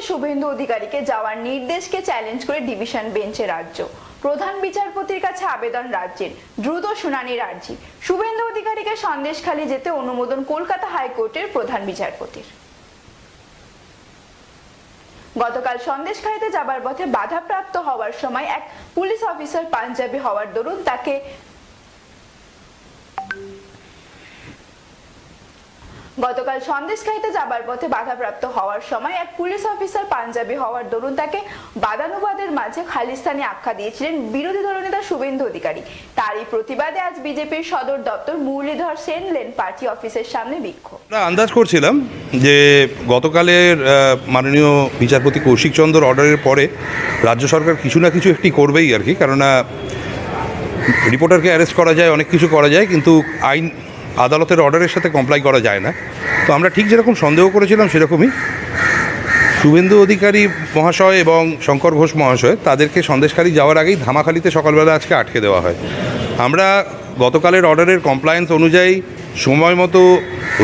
শুভেন্দু অধিকারীকে যাওয়ার নির্দেশকে চ্যালেঞ্জ করে ডিভিশন বেঞ্চে রাজ্য। প্রধান বিচারপতির কাছে আবেদন রাজ্যের, দ্রুত শুনানির আর্জি। শুভেন্দু অধিকারীকে সন্দেশখালী যেতে অনুমোদন কলকাতা হাইকোর্টের প্রধান বিচারপতির। গতকাল সন্দেশখালীতে যাবার পথে বাধাপ্রাপ্ত হওয়ার সময় এক পুলিশ অফিসার পাঞ্জাবি হওয়ার দরুন তাকে বাদানুবাদের মাঝে খালিস্তানি আখ্যা দিয়েছিলেন বিরোধী দলনেতা শুভেন্দু অধিকারী। তারই প্রতিবাদে আজ বিজেপির সদর দপ্তর মুরলীধর সেন লেন পার্টি অফিসের সামনে বিক্ষোভ। আন্দাজ করছিলাম যে গতকালের মাননীয় বিচারপতি কৌশিক চন্দ্র অর্ডারের পরে রাজ্য সরকার কিছু না কিছু একটি করবেই আর কি, কেননা রিপোর্টারকে অ্যারেস্ট করা যায়, অনেক কিছু করা যায়, কিন্তু আইন আদালতের অর্ডারের সাথে কমপ্লাই করা যায় না। তো আমরা ঠিক যেরকম সন্দেহ করেছিলাম সেরকমই শুভেন্দু অধিকারী মহাশয় এবং শঙ্কর ঘোষ মহাশয় তাদেরকে সন্দেশখালী যাওয়ার আগেই ধামাখালিতে সকালবেলা আজকে আটকে দেওয়া হয়। আমরা গতকালের অর্ডারের কমপ্লায়েন্স অনুযায়ী সময় মতো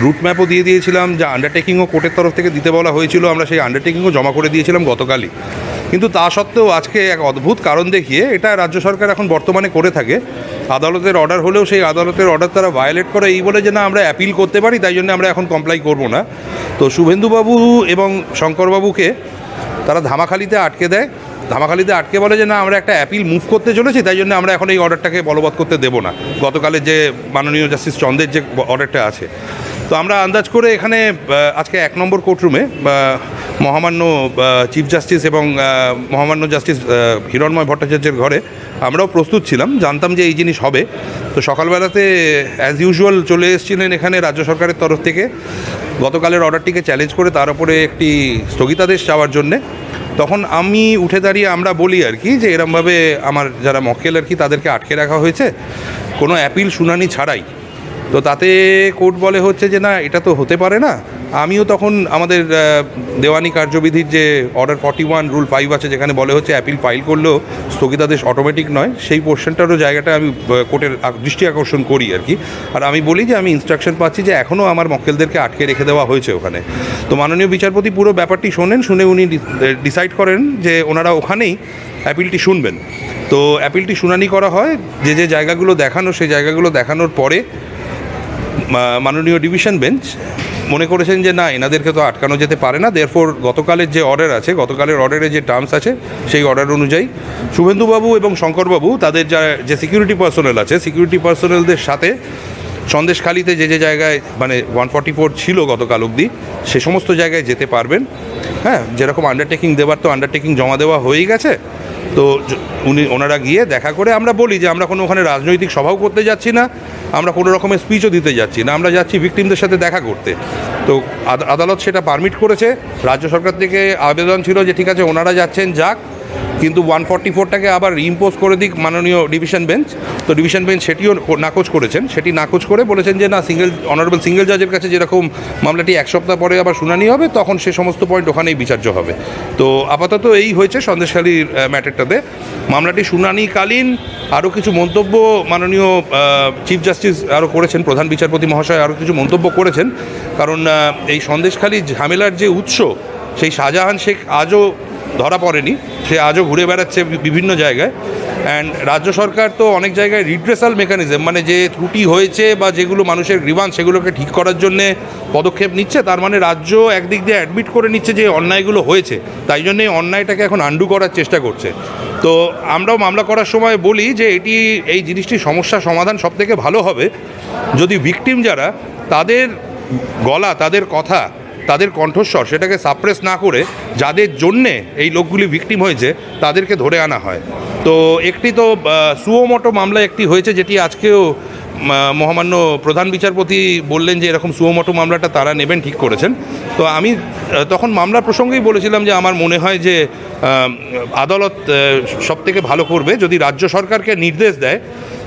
রুট ম্যাপও দিয়ে দিয়েছিলাম, যা আন্ডারটেকিংও কোর্টের তরফ থেকে দিতে বলা হয়েছিল, আমরা সেই আন্ডারটেকিংও জমা করে দিয়েছিলাম গতকালই। কিন্তু তা সত্ত্বেও আজকে এক অদ্ভুত কারণ দেখিয়ে এটা রাজ্য সরকার এখন বর্তমানে করে থাকে, আদালতের অর্ডার হলেও সেই আদালতের অর্ডার তারা ভায়োলেট করে এই বলে যে না আমরা অ্যাপিল করতে পারি, তাই জন্য আমরা এখন কমপ্লাই করব না। তো শুভেন্দুবাবু এবং শঙ্করবাবুকে তারা ধামাখালিতে আটকে দেয়, ধামাখালিতে আটকে বলে যে না আমরা একটা অ্যাপিল মুভ করতে চলেছি, তাই জন্য আমরা এখন এই অর্ডারটাকে বলবৎ করতে দেবো না, গতকালের যে মাননীয় জাস্টিস চন্দ্রের যে অর্ডারটা আছে। তো আমরা আন্দাজ করে এখানে আজকে 1 নম্বর কোর্টরুমে মহামান্য চিফ জাস্টিস এবং মহামান্য জাস্টিস হিরণময় ভট্টাচার্যের ঘরে আমরাও প্রস্তুত ছিলাম, জানতাম যে এই জিনিস হবে। তো সকালবেলাতে অ্যাজ ইউজুয়াল চলে এসেছিলেন এখানে রাজ্য সরকারের তরফ থেকে গতকালের অর্ডারটিকে চ্যালেঞ্জ করে তার উপরে একটি স্থগিতাদেশ চাওয়ার জন্যে। তখন আমি উঠে দাঁড়িয়ে আমরা বলি আর কি যে এরমভাবে আমার যারা মক্কেল আর কি তাদেরকে আটকে রাখা হয়েছে কোনো অ্যাপিল শুনানি ছাড়াই। তো তাতে কোর্ট বলে হচ্ছে যে না এটা তো হতে পারে না। আমিও তখন আমাদের দেওয়ানি কার্যবিধির যে অর্ডার 41 রুল 5 আছে, যেখানে বলে হচ্ছে অ্যাপিল ফাইল করলেও স্থগিতাদেশ অটোমেটিক নয়, সেই পোর্শনটারও জায়গাটা আমি কোর্টের দৃষ্টি আকর্ষণ করি আর কি। আর আমি বলি যে আমি ইনস্ট্রাকশন পাচ্ছি যে এখনও আমার মক্কেলদেরকে আটকে রেখে দেওয়া হয়েছে ওখানে। তো মাননীয় বিচারপতি পুরো ব্যাপারটি শোনেন, শুনে উনি ডিসাইড করেন যে ওনারা ওখানেই অ্যাপিলটি শুনবেন। তো অ্যাপিলটি শুনানি করা হয়, যে যে জায়গাগুলো দেখানো সেই জায়গাগুলো দেখানোর পরে মাননীয় ডিভিশন বেঞ্চ মনে করেছেন যে না এনাদেরকে তো আটকানো যেতে পারে না, দেয়ারফর গতকালের যে অর্ডার আছে, গতকালের অর্ডারে যে টার্মস আছে সেই অর্ডার অনুযায়ী শুভেন্দুবাবু এবং শঙ্করবাবু তাদের যে সিকিউরিটি পার্সোনেল আছে, সিকিউরিটি পার্সোনেলদের সাথে সন্দেশখালীতে যে যে জায়গায় মানে 144 ছিল গতকাল অবধি সে সমস্ত জায়গায় যেতে পারবেন। হ্যাঁ, যেরকম আন্ডারটেকিং দেওয়ার তো আন্ডারটেকিং জমা দেওয়া হয়েই গেছে। তো ওনারা গিয়ে দেখা করে আমরা বলি যে আমরা কোনো ওখানে রাজনৈতিক সভাও করতে যাচ্ছি না, আমরা কোনো রকমের স্পিচও দিতে যাচ্ছি না, আমরা যাচ্ছি ভিকটিমদের সাথে দেখা করতে। তো আদালত সেটা পারমিট করেছে। রাজ্য সরকার থেকে আবেদন ছিল যে ঠিক আছে ওনারা যাচ্ছেন যাক, কিন্তু 144টাকে আবার রিইম্পোজ করে দিক মাননীয় ডিভিশন বেঞ্চ। তো ডিভিশন বেঞ্চ সেটিও নাকচ করেছেন, সেটি নাকচ করে বলেছেন যে না অনারেবল সিঙ্গেল জাজের কাছে যেরকম মামলাটি 1 সপ্তাহ পরে আবার শুনানি হবে, তখন সে সমস্ত পয়েন্ট ওখানেই বিচার্য হবে। তো আপাতত এই হয়েছে সন্দেশখালীর ম্যাটারটাতে। মামলাটি শুনানিকালীন আরও কিছু মন্তব্য মাননীয় চিফ জাস্টিস আরও করেছেন, প্রধান বিচারপতি মহাশয় আরও কিছু মন্তব্য করেছেন। কারণ এই সন্দেশখালী ঝামেলার যে উৎস সেই শাহজাহান শেখ আজও ধরা পড়েনি, সে আজও ঘুরে বেড়াচ্ছে বিভিন্ন জায়গায়। অ্যান্ড রাজ্য সরকার তো অনেক জায়গায় রিড্রেসাল মেকানিজম, মানে যে ত্রুটি হয়েছে বা যেগুলো মানুষের গ্রিভান্স সেগুলোকে ঠিক করার জন্যে পদক্ষেপ নিচ্ছে, তার মানে রাজ্য একদিক দিয়ে অ্যাডমিট করে নিচ্ছে যে অন্যায়গুলো হয়েছে, তাই জন্যে এই অন্যায়টাকে এখন আন্ডু করার চেষ্টা করছে। তো আমরাও মামলা করার সময় বলি যে এই জিনিসটির সমস্যা সমাধান সবথেকে ভালো হবে যদি ভিকটিম যারা তাদের গলা, তাদের কথা, তাদের কণ্ঠস্বর সেটাকে সাপ্রেস না করে যাদের জন্যে এই লোকগুলি ভিকটিম হয়েছে তাদেরকে ধরে আনা হয়। তো একটি তো সুওমোটো মামলা একটি হয়েছে, যেটি আজকেও মহামান্য প্রধান বিচারপতি বললেন যে এরকম সুওমোটো মামলাটা তারা নেবেন, ঠিক করেছেন। তো আমি তখন মামলার প্রসঙ্গেই বলেছিলাম যে আমার মনে হয় যে আদালত সবথেকে ভালো করবে যদি রাজ্য সরকারকে নির্দেশ দেয়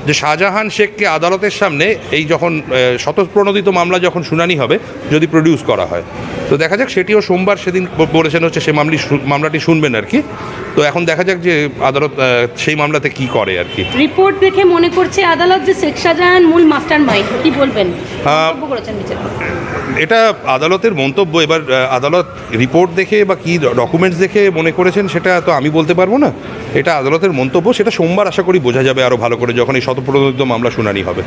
যে শাহজাহান শেখকে আদালতের সামনে এই যখন স্বতঃপ্রণোদিত মামলা যখন শুনানি হবে যদি প্রডিউস করা হয়। তো দেখা যাক, সেটিও সোমবার সেদিন বলেছেন হচ্ছে সে মামলাটি শুনবেন আর কি। তো এখন দেখা যাক যে আদালত সেই মামলাতে কি করে আর কি। রিপোর্ট দেখে মনে করছে আদালত যে শেখ শাহজাহান মূল মাস্টার মাইন্ড, কি বলবেন? এটা আদালতের মন্তব্য। এবার আদালত রিপোর্ট দেখে বা কী ডকুমেন্টস দেখে মনে করেছেন সেটা তো আমি বলতে পারবো না। এটা আদালতের মন্তব্য, সেটা সোমবার আশা করি বোঝা যাবে আরও ভালো করে, যখন এই শতপ্রণোদিত মামলা শুনানি হবে।